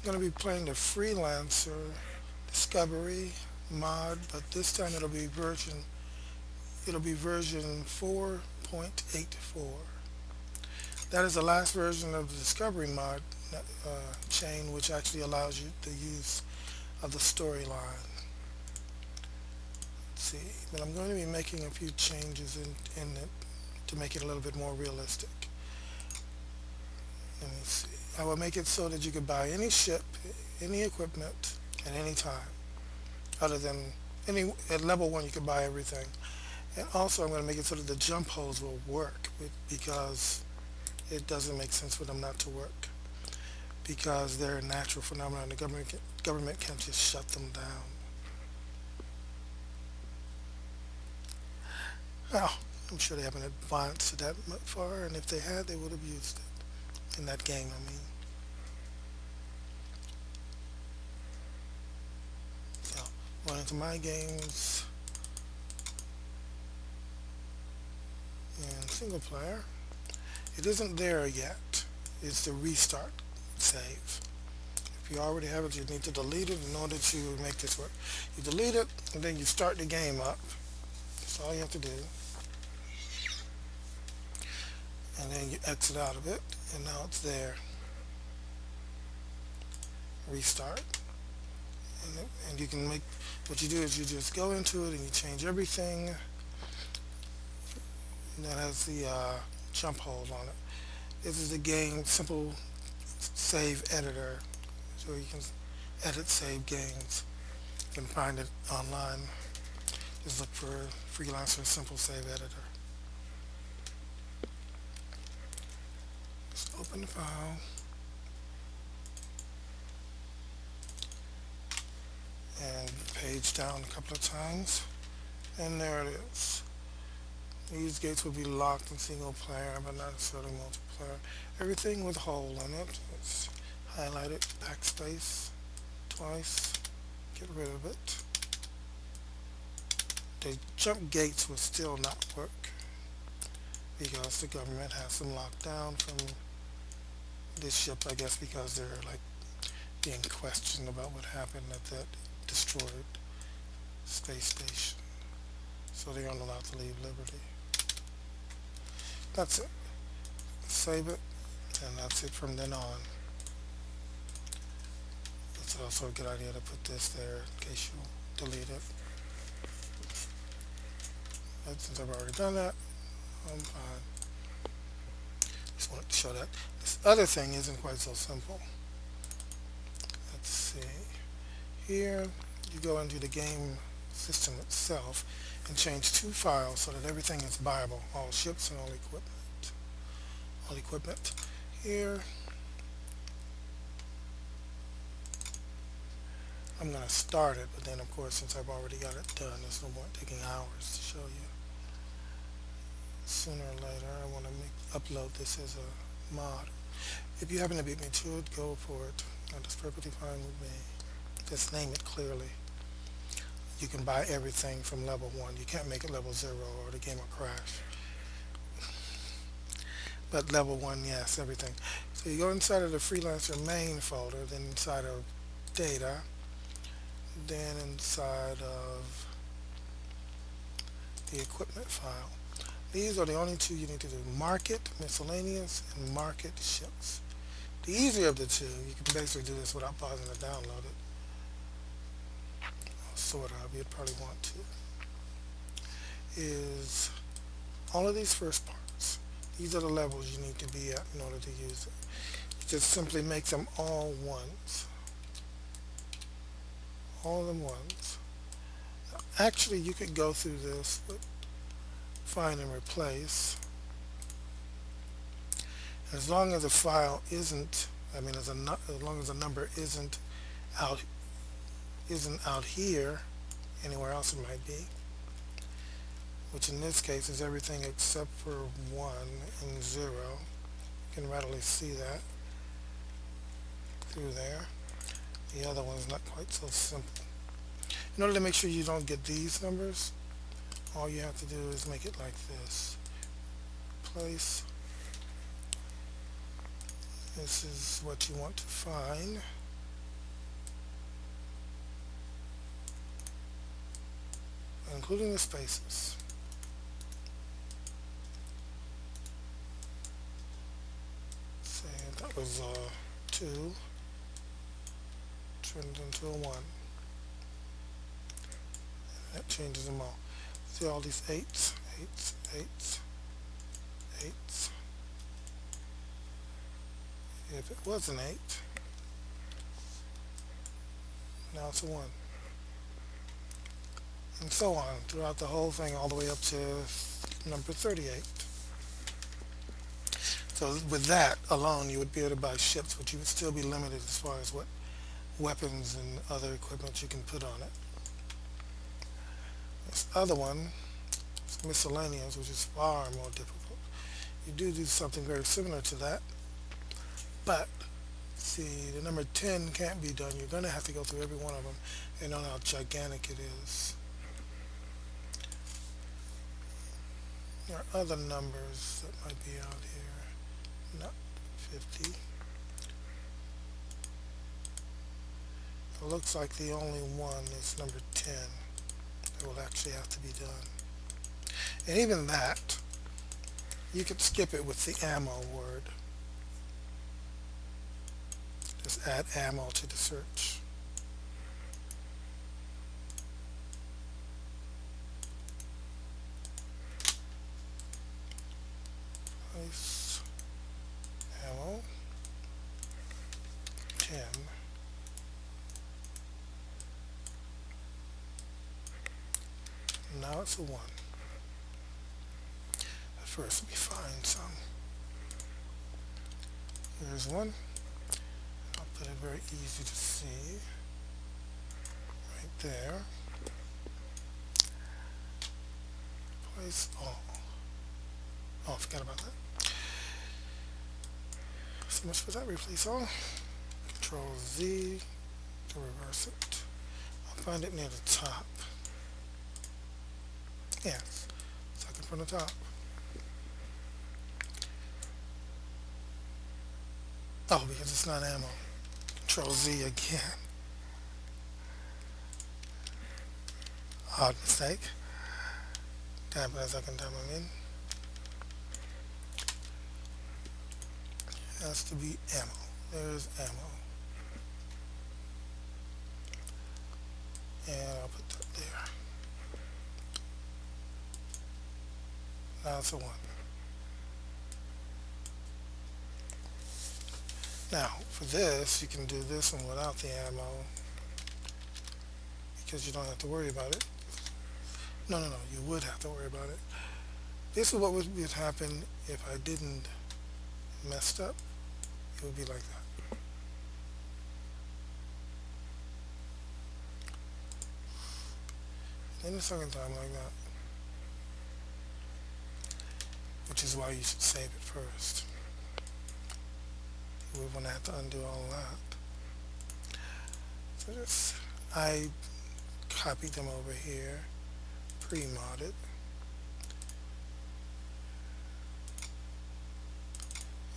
going to be playing the Freelancer Discovery mod, but this time it'll be version 4.84. That is the last version of the Discovery mod chain, which actually allows you the use of the storyline. Let's see, but I'm going to be making a few changes in it to make it a little bit more realistic. Let me see. I will make it so that you can buy any ship, any equipment at any time. Other than at level one, you can buy everything. And also, I'm going to make it so that the jump holes will work because it doesn't make sense for them not to work because they're a natural phenomenon. The government can't just shut them down. Oh, I'm sure they haven't advanced that far, and if they had, they would have used it in that game. I mean, so going into my games and single player, it isn't there yet. It's the restart save. If you already have it, you need to delete it in order to make this work. You delete it, and then you start the game up. That's all you have to do. And then you exit out of it, and now it's there. Restart. And you can make, what you do is you just go into it and you change everything that has the jump hold on it. This is the game simple save editor, so you can edit save games. You can find it online. Just look for Freelancer simple save editor. Just open the file and page down a couple of times, and there it is. These gates will be locked in single player, but not necessarily multiplayer. Everything with hole in it. Let's highlight it, backspace twice, get rid of it. The jump gates will still not work because the government has them locked down from this ship, I guess, because they're like being questioned about what happened at that destroyed space station. So they aren't allowed to leave Liberty. That's it. Save it, and that's it from then on. It's also a good idea to put this there in case you delete it. But since I've already done that, I'm fine. Just wanted to show that. This other thing isn't quite so simple. Let's see. Here, you go into the game system itself and change two files so that everything is buyable. All ships and all equipment. All equipment. Here, I'm going to start it, but then of course since I've already got it done, there's no point taking hours to show you. Sooner or later, I want to upload this as a mod. If you happen to beat me to it, go for it. That's perfectly fine with me. Just name it clearly. You can buy everything from level 1. You can't make it level 0 or the game will crash. But level 1, yes, everything. So you go inside of the Freelancer main folder, then inside of data, then inside of the equipment file. These are the only two you need to do. Market, miscellaneous, and market ships. The easier of the two, you can basically do this without pausing to download it. Sort of, you'd probably want to. Is all of these first parts. These are the levels you need to be at in order to use it. You just simply make them all ones. All of them ones. Now, actually, you could go through this with find and replace. As long as the file isn't, as long as the number out isn't out here, anywhere else it might be, which in this case is everything except for 1 and 0. You can readily see that through there. The other one's not quite so simple. In order to make sure you don't get these numbers, all you have to do is make it like this. Place. This is what you want to find. including the spaces. Say that was 2 turned into a 1. That changes them all. See all these eights, eights, eights, eights. If it was an 8, now it's a 1. And so on throughout the whole thing all the way up to number 38. So with that alone you would be able to buy ships, but you would still be limited as far as what weapons and other equipment you can put on it. This other one is miscellaneous, which is far more difficult. You do something very similar to that, but see, the number 10 can't be done. You're going to have to go through every one of them and know how gigantic it is. There are other numbers that might be out here. Not 50. It looks like the only one is number 10 that will actually have to be done. And even that, you could skip it with the ammo word. Just add ammo to the search. Place ammo 10. Now it's a 1. But first let me find some. Here's one. I'll put it very easy to see. Right there. Place all. Oh, I forgot about that. So much for that. Replace all. Control Z to reverse it. I'll find it near the top. Yes, second from the top. Oh, because it's not ammo. Control Z again. Odd mistake. Happen a second time I'm in. Has to be ammo. There's ammo. And I'll put that there. Now it's a 1. Now, for this, you can do this one without the ammo because you don't have to worry about it. No, you would have to worry about it. This is what would happen if I didn't messed up. It would be like that. Then the second time like that. Which is why you should save it first. We wouldn't have to undo all that. So this, I copied them over here, pre-modded.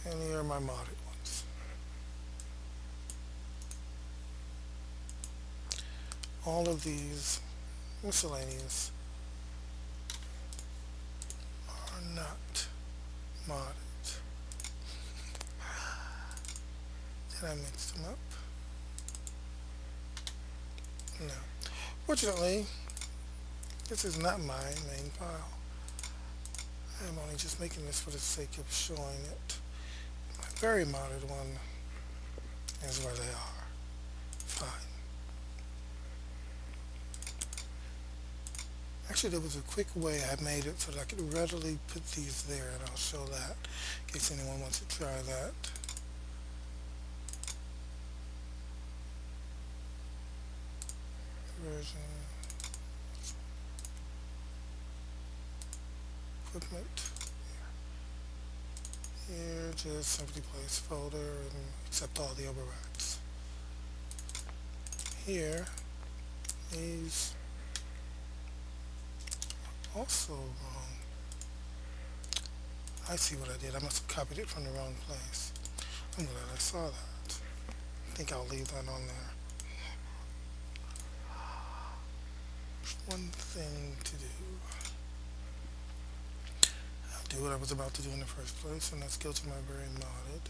And here are my modded ones. All of these miscellaneous are not modded. Did I mix them up? No. Fortunately, this is not my main file. I'm only just making this for the sake of showing it. My very modded one is where they are. Fine. Actually, there was a quick way I made it so that I could readily put these there, and I'll show that in case anyone wants to try that. Version equipment. Here, just simply place folder and accept all the overrides. Here, these also wrong. I see what I did. I must have copied it from the wrong place. I'm glad I saw that. I think I'll leave that on there. one thing to do. I'll do what I was about to do in the first place, and let's go to my very modded.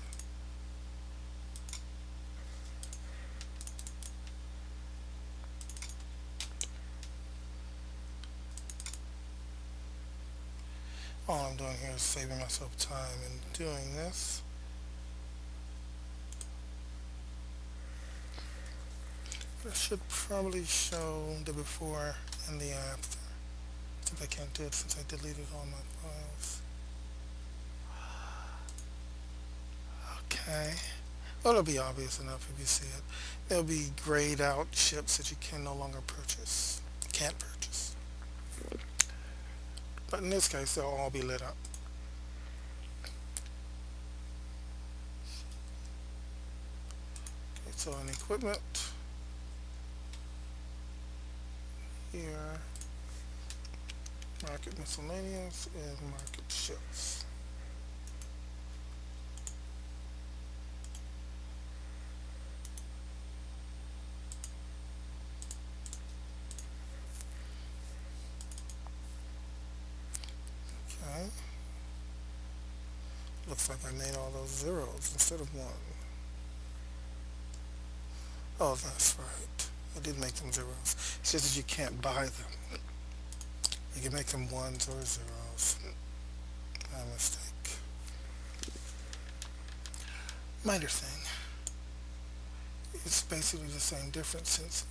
All I'm doing here is saving myself time in doing this. But I should probably show the before and the after. If I can't do it since I deleted all my files. Okay. Well, it'll be obvious enough if you see it. There'll be grayed out ships that you can no longer purchase. Can't purchase. But in this case, they'll all be lit up. Okay, so in equipment, here, market miscellaneous and market ships. Okay. Looks like I made all those zeros instead of one. Oh, that's right. I did make them zeros. It's just that you can't buy them. You can make them ones or zeros. My mistake. Minor thing. It's basically the same difference since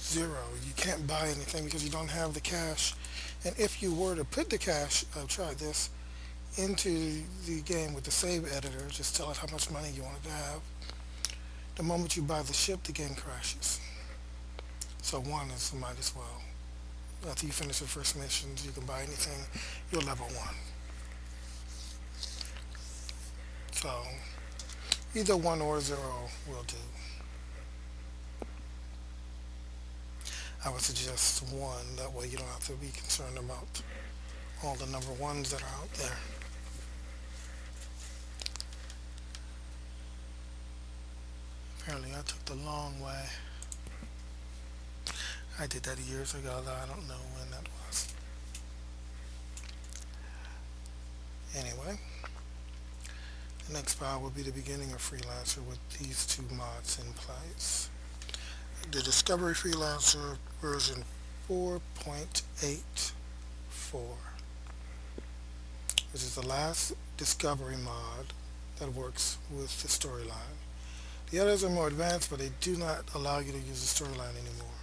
zero. You can't buy anything because you don't have the cash. And if you were to put the cash, I've tried this, into the game with the save editor, just tell it how much money you want it to have. The moment you buy the ship, the game crashes. So one is might as well. After you finish the first missions, you can buy anything. You're level one. So either one or zero will do. I would suggest one. That way you don't have to be concerned about all the number ones that are out there. Apparently I took the long way. I did that years ago, though I don't know when that was. Anyway, the next file will be the beginning of Freelancer with these two mods in place. The Discovery Freelancer version 4.84, which is the last Discovery mod that works with the storyline. The others are more advanced, but they do not allow you to use the storyline anymore.